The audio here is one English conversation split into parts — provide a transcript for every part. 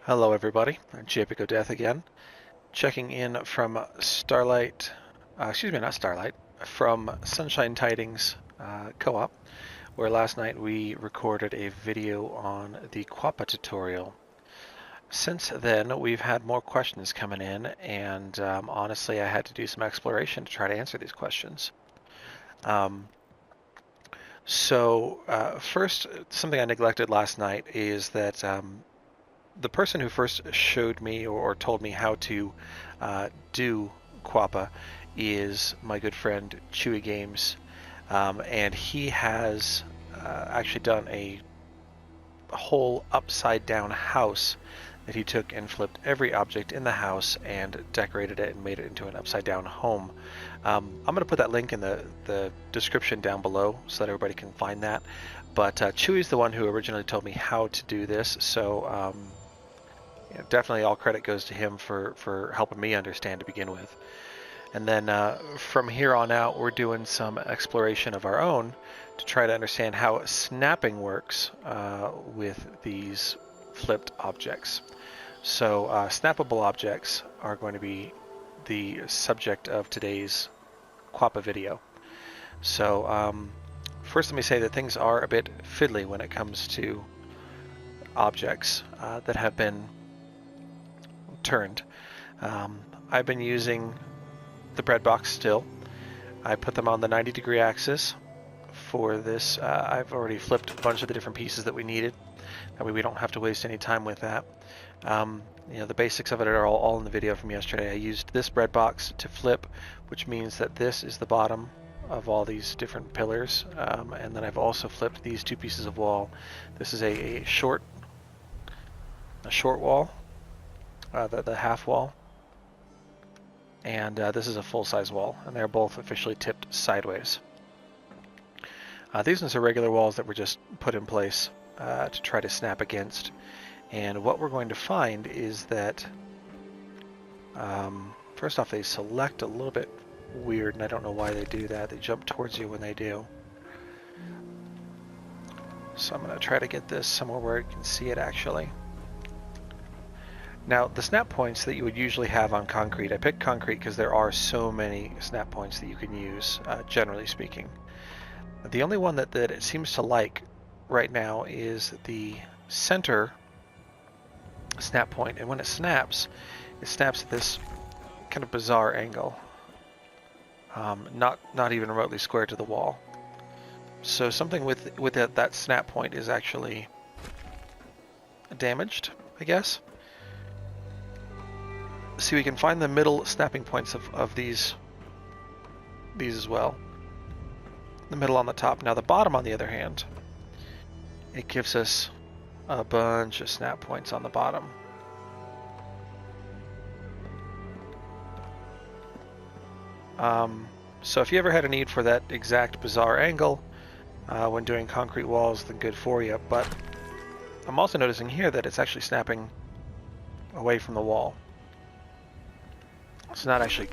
Hello everybody, JPEGO Death again, checking in from Starlight, not Starlight, from Sunshine Tidings Co-op, where last night we recorded a video on the QwaPA tutorial. Since then, we've had more questions coming in, and honestly, I had to do some exploration to try to answer these questions. First, something I neglected last night is that the person who first showed me or told me how to do QwaPA is my good friend CHEWIE Games, and he has actually done a whole upside down house that he took and flipped every object in the house and decorated it and made it into an upside down home. I'm going to put that link in the description down below so that everybody can find that. But CHEWIE's the one who originally told me how to do this, so definitely all credit goes to him for helping me understand to begin with. And then from here on out, we're doing some exploration of our own to try to understand how snapping works with these flipped objects. So snappable objects are going to be the subject of today's QwaPA video. So first let me say that things are a bit fiddly when it comes to objects that have been turned. I've been using the bread box still. I put them on the 90-degree axis for this. I've already flipped a bunch of the different pieces that we needed. That way we don't have to waste any time with that. The basics of it are all in the video from yesterday. I used this bread box to flip, which means that this is the bottom of all these different pillars. And then I've also flipped these two pieces of wall. This is a short wall, the half wall, and this is a full-size wall, and they're both officially tipped sideways. These ones are regular walls that were just put in place to try to snap against, and what we're going to find is that first off, they select a little bit weird, and I don't know why they do that. They jump towards you when they do. So I'm going to try to get this somewhere where you can see it actually. Now, the snap points that you would usually have on concrete, I picked concrete because there are so many snap points that you can use, generally speaking. The only one that it seems to like right now is the center snap point, and when it snaps at this kind of bizarre angle, not even remotely square to the wall. So something with that snap point is actually damaged, I guess. See, we can find the middle snapping points of these as well. The middle on the top. Now the bottom, on the other hand, it gives us a bunch of snap points on the bottom. So if you ever had a need for that exact bizarre angle when doing concrete walls, then good for you. But I'm also noticing here that it's actually snapping away from the wall. It's not actually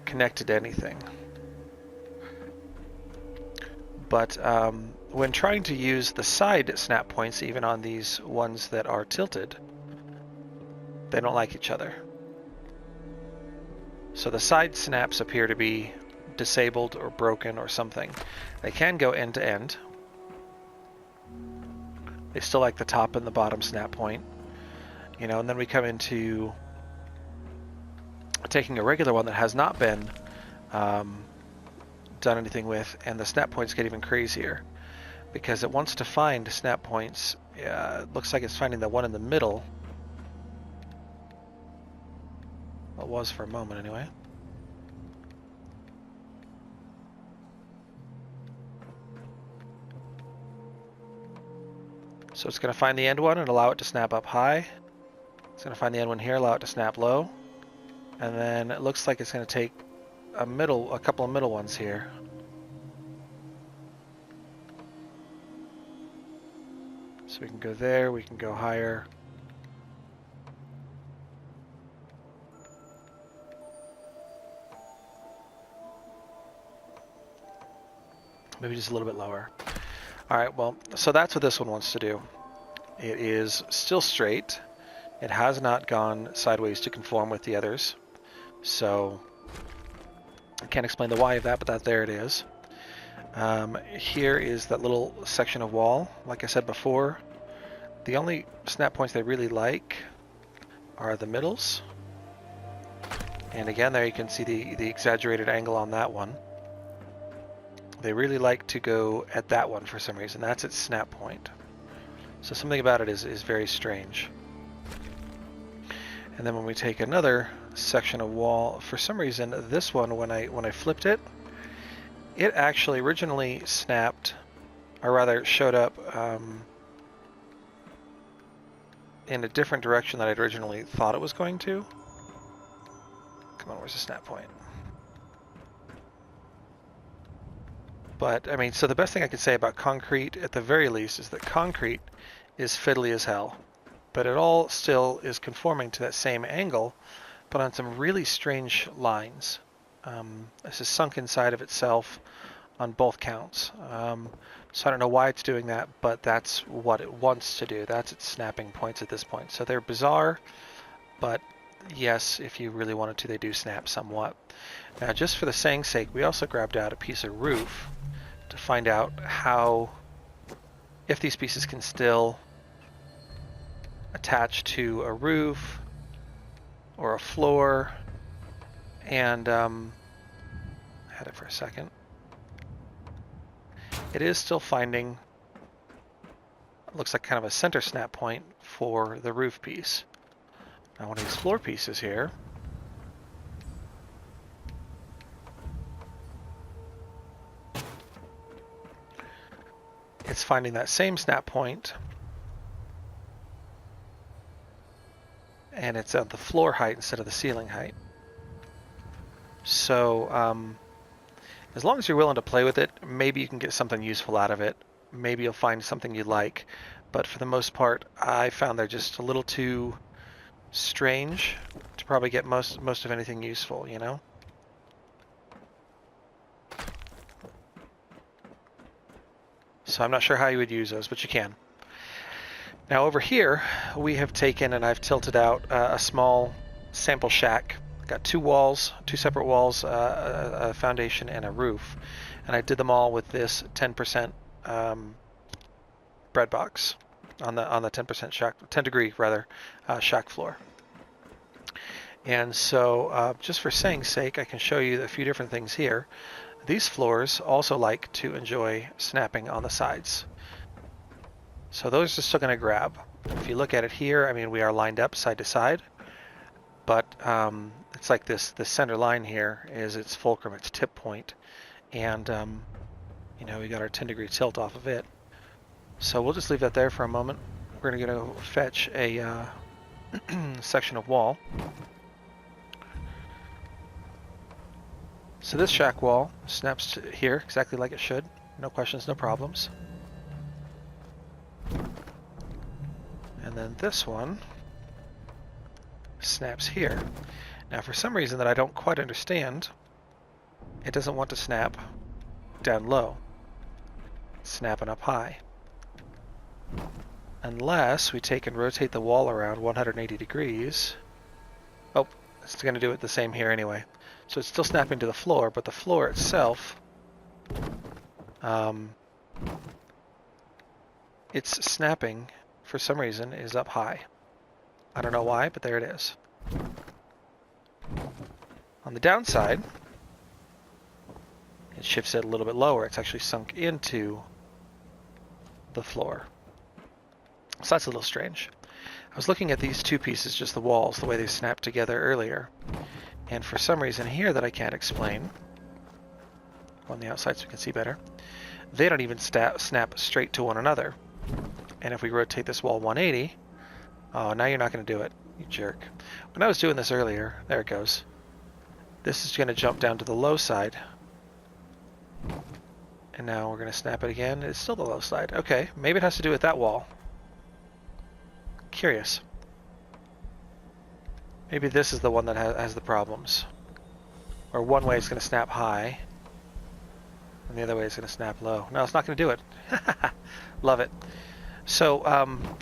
connected to anything. But when trying to use the side snap points, even on these ones that are tilted, they don't like each other. So the side snaps appear to be disabled or broken or something. They can go end to end. They still like the top and the bottom snap point. And then we come into taking a regular one that has not been done anything with, and the snap points get even crazier because it wants to find snap points. It looks like it's finding the one in the middle. Well, it was for a moment anyway. So it's going to find the end one and allow it to snap up high. It's going to find the end one here, allow it to snap low. And then it looks like it's going to take a couple of middle ones here. So we can go there, we can go higher. Maybe just a little bit lower. All right, well, so that's what this one wants to do. It is still straight. It has not gone sideways to conform with the others, so I can't explain the why of that, but there it is. Here is that little section of wall. Like I said before, the only snap points they really like are the middles. And again, there you can see the exaggerated angle on that one. They really like to go at that one for some reason. That's its snap point. So something about it is very strange. And then when we take another section of wall, for some reason, this one, when I flipped it, it actually originally snapped, or rather showed up in a different direction than I'd originally thought it was going to. Come on, where's the snap point? But, I mean, so the best thing I could say about concrete, at the very least, is that concrete is fiddly as hell. But it all still is conforming to that same angle, but on some really strange lines. This is sunk inside of itself on both counts. So I don't know why it's doing that, but that's what it wants to do. That's its snapping points at this point. So they're bizarre, but yes, if you really wanted to, they do snap somewhat. Now, just for the saying's sake, we also grabbed out a piece of roof to find out if these pieces can still attach to a roof or a floor. And I had it for a second. It is still finding, looks like kind of a center snap point for the roof piece. Now one of these floor pieces here, it's finding that same snap point, and it's at the floor height instead of the ceiling height. So as long as you're willing to play with it, maybe you can get something useful out of it. Maybe you'll find something you like. But for the most part, I found they're just a little too strange to probably get most of anything useful, you know? So I'm not sure how you would use those, but you can. Now over here, we have taken and I've tilted out a small sample shack. Got two walls, two separate walls, a foundation and a roof, and I did them all with this 10% bread box on the 10% shack, 10 degree rather, shack floor. And so, just for saying's sake, I can show you a few different things here. These floors also like to enjoy snapping on the sides, so those are still going to grab. If you look at it here, I mean, we are lined up side to side. But it's like this center line here is its fulcrum, its tip point. And, you know, we got our 10-degree tilt off of it. So we'll just leave that there for a moment. We're going to go fetch a section of wall. So this shack wall snaps here exactly like it should. No questions, no problems. And then this one snaps here. Now for some reason that I don't quite understand, it doesn't want to snap down low. It's snapping up high. Unless we take and rotate the wall around 180 degrees. Oh, it's going to do it the same here anyway. So it's still snapping to the floor, but the floor itself, its snapping, for some reason, is up high. I don't know why, but there it is. On the downside, it shifts it a little bit lower. It's actually sunk into the floor. So that's a little strange. I was looking at these two pieces, just the walls, the way they snapped together earlier. And for some reason here that I can't explain, on the outside so we can see better, they don't even snap straight to one another. And if we rotate this wall 180, oh, now you're not going to do it, you jerk. When I was doing this earlier, there it goes. This is going to jump down to the low side. And now we're going to snap it again. It's still the low side. Okay, maybe it has to do with that wall. Curious. Maybe this is the one that has the problems. Or one way it's going to snap high, and the other way it's going to snap low. No, it's not going to do it. Love it. So,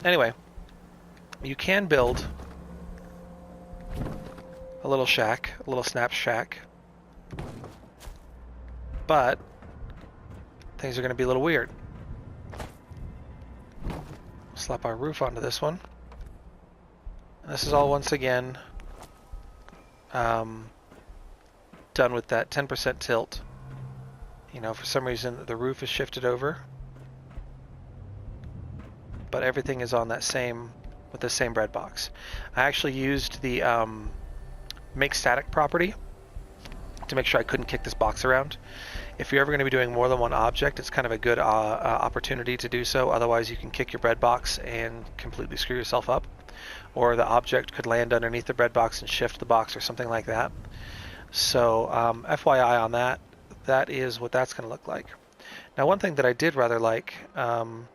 anyway, you can build a little shack, a little snap shack. But things are going to be a little weird. Slap our roof onto this one. And this is all once again done with that 10% tilt. You know, for some reason the roof is shifted over, but everything is on that same, with the same bread box. I actually used the make static property to make sure I couldn't kick this box around. If you're ever going to be doing more than one object, it's kind of a good opportunity to do so. Otherwise you can kick your bread box and completely screw yourself up. Or the object could land underneath the bread box and shift the box or something like that. So FYI on that, that is what that's going to look like. Now one thing that I did rather like the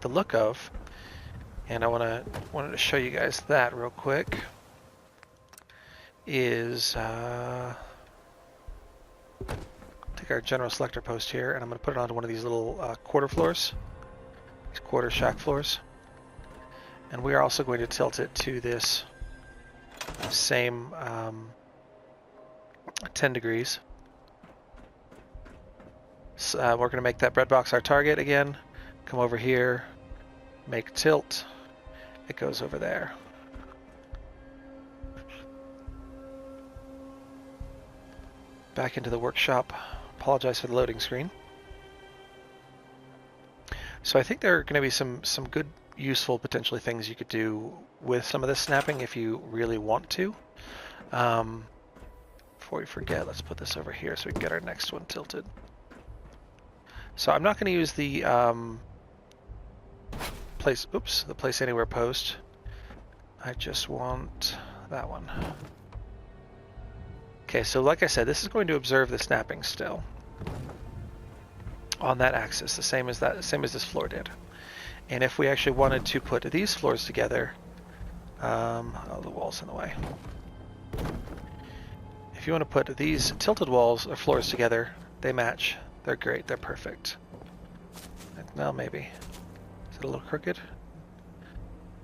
look of, and I wanted to show you guys that real quick, is take our general selector post here, and I'm going to put it onto one of these little quarter floors, these quarter shack floors, and we are also going to tilt it to this same 10 degrees. So, we're going to make that bread box our target again. Come over here, make tilt. It goes over there. Back into the workshop. Apologize for the loading screen. So I think there are going to be some good, useful, potentially things you could do with some of this snapping if you really want to. Before we forget, let's put this over here so we can get our next one tilted. So I'm not going to use the the place anywhere post. I just want that one. Okay, so like I said, this is going to observe the snapping still on that axis, the same as this floor did. And if we actually wanted to put these floors together, oh, the wall's in the way. If you want to put these tilted walls or floors together, they match. They're great. They're perfect. Well, maybe. Is it a little crooked?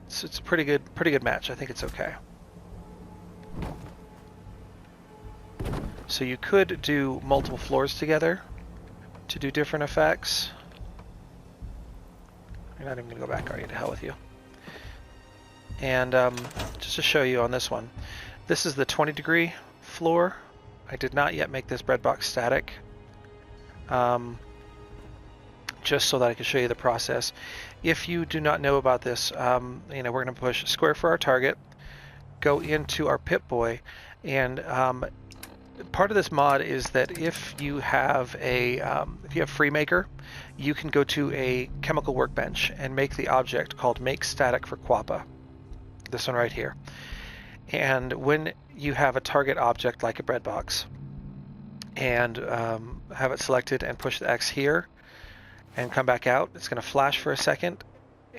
It's a pretty good match. I think it's okay. So you could do multiple floors together to do different effects. You're not even going to go back, are you? To hell with you. And just to show you on this one, this is the 20-degree floor. I did not yet make this bread box static. Just so that I can show you the process. If you do not know about this, we're going to push square for our target, go into our Pip-Boy, and part of this mod is that if you have FreeMaker, you can go to a chemical workbench and make the object called Make Static for QwaPA. This one right here. And when you have a target object like a bread box, and have it selected and push the X here, and come back out, it's going to flash for a second,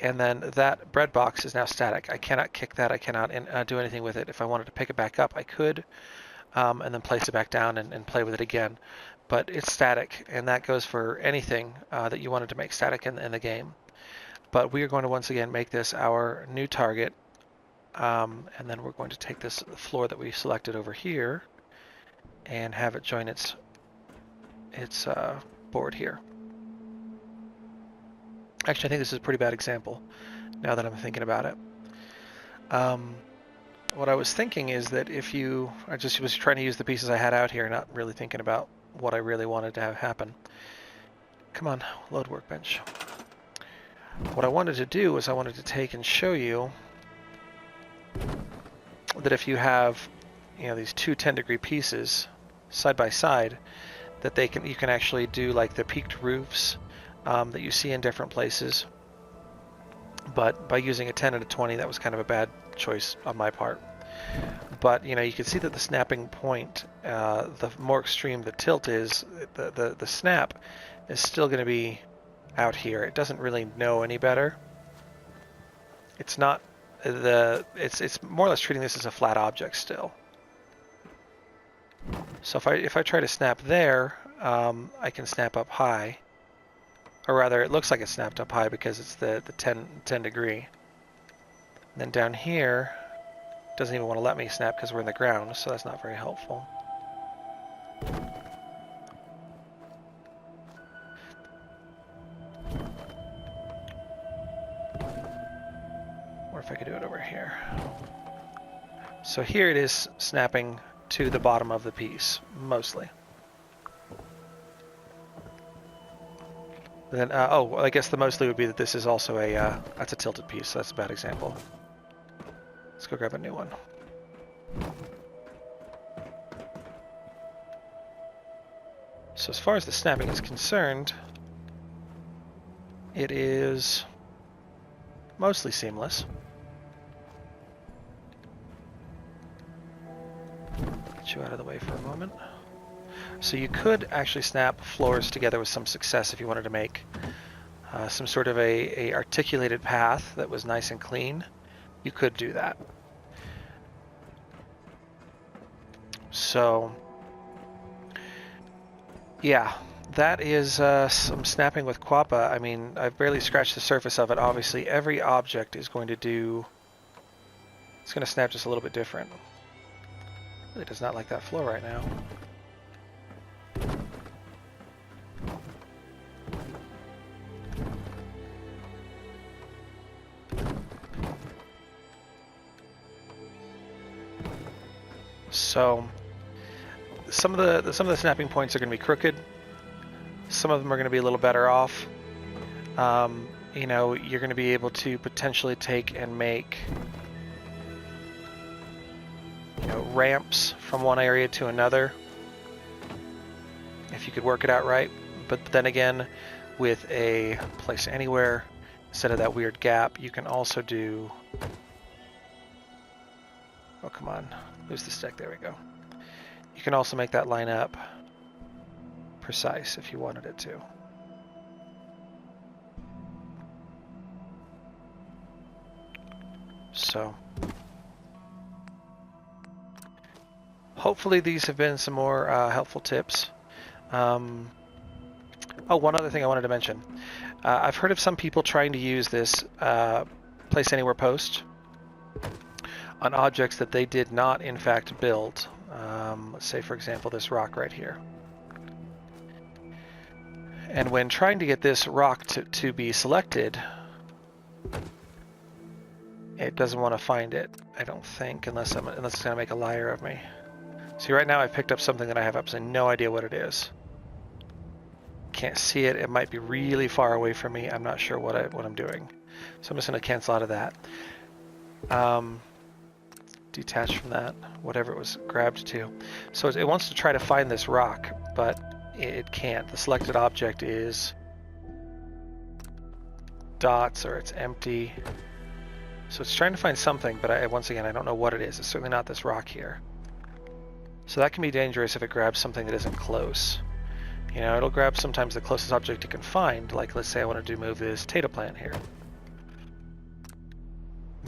and then that bread box is now static. I cannot kick that. I cannot do anything with it. If I wanted to pick it back up, I could, and then place it back down and play with it again. But it's static, and that goes for anything that you wanted to make static in the game. But we are going to once again make this our new target, and then we're going to take this floor that we selected over here and have it join its board here. Actually, I think this is a pretty bad example now that I'm thinking about it. What I was thinking is that if I just was trying to use the pieces I had out here, not really thinking about what I really wanted to have happen. Come on, load workbench. What I wanted to do was I wanted to take and show you that if you have, these two 10-degree pieces side by side, that you can actually do like the peaked roofs that you see in different places. But by using a 10 and a 20, that was kind of a bad choice on my part. But you can see that the snapping point, the more extreme the tilt is, the snap is still going to be out here. It doesn't really know any better. It's not it's more or less treating this as a flat object still. So if I try to snap there, I can snap up high. Or rather, it looks like it's snapped up high because it's the 10 degree. And then down here, doesn't even want to let me snap because we're in the ground, so that's not very helpful. Or if I could do it over here. So here it is snapping to the bottom of the piece, mostly. Then, oh, I guess the mostly would be that this is also a, that's a tilted piece, so that's a bad example. Let's go grab a new one. So as far as the snapping is concerned, it is mostly seamless. Get you out of the way for a moment. So you could actually snap floors together with some success if you wanted to make some sort of a articulated path that was nice and clean. You could do that. So yeah, that is some snapping with QwaPA. I mean, I've barely scratched the surface of it. Obviously, every object is going to do... It's going to snap just a little bit different. Really does not like that floor right now. So some of the snapping points are going to be crooked. Some of them are going to be a little better off. You know, you're going to be able to potentially take and make, you know, ramps from one area to another, if you could work it out right. But then again, with a place anywhere instead of that weird gap, you can also do... Oh, come on. Lose the stick. There we go. You can also make that line up precise if you wanted it to. So, hopefully these have been some more helpful tips. Oh, one other thing I wanted to mention. I've heard of some people trying to use this place anywhere post on objects that they did not in fact build. Let's say, for example, this rock right here. And when trying to get this rock to be selected, it doesn't want to find it, I don't think, unless it's going to make a liar of me. See, right now I've picked up something that I have absolutely no idea what it is. Can't see it. It might be really far away from me. I'm not sure what I'm doing. So I'm just going to cancel out of that. Detach from that, whatever it was grabbed to. So it wants to try to find this rock, but it can't. The selected object is dots, or it's empty. So it's trying to find something, but once again, I don't know what it is. It's certainly not this rock here. So that can be dangerous if it grabs something that isn't close. You know, it'll grab sometimes the closest object it can find, like let's say I wanted to move this Tata plant here.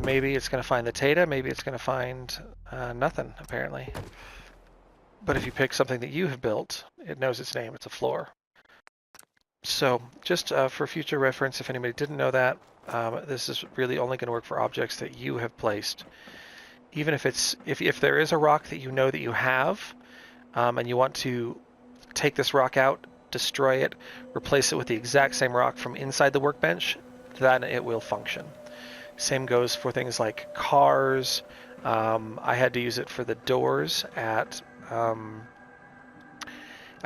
Maybe it's going to find the Tata, maybe it's going to find nothing, apparently. But if you pick something that you have built, it knows its name, it's a floor. So just for future reference, if anybody didn't know that, this is really only going to work for objects that you have placed. Even if if there is a rock that you know that you have, and you want to take this rock out, destroy it, replace it with the exact same rock from inside the workbench, then it will function. Same goes for things like cars. I had to use it for the doors at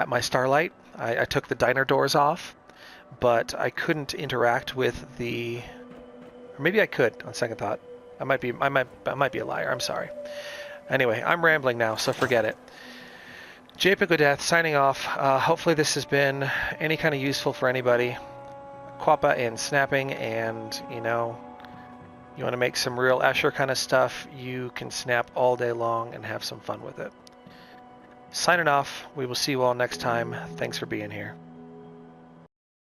my Starlight. I took the diner doors off, but I couldn't interact with the... Or maybe I could, on second thought. I might be a liar. I'm sorry. Anyway, I'm rambling now, so forget it. JPEG signing off. Hopefully this has been any kind of useful for anybody. QwaPA and snapping, and you know, you want to make some real Escher kind of stuff, you can snap all day long and have some fun with it. Signing off. We will see you all next time. Thanks for being here.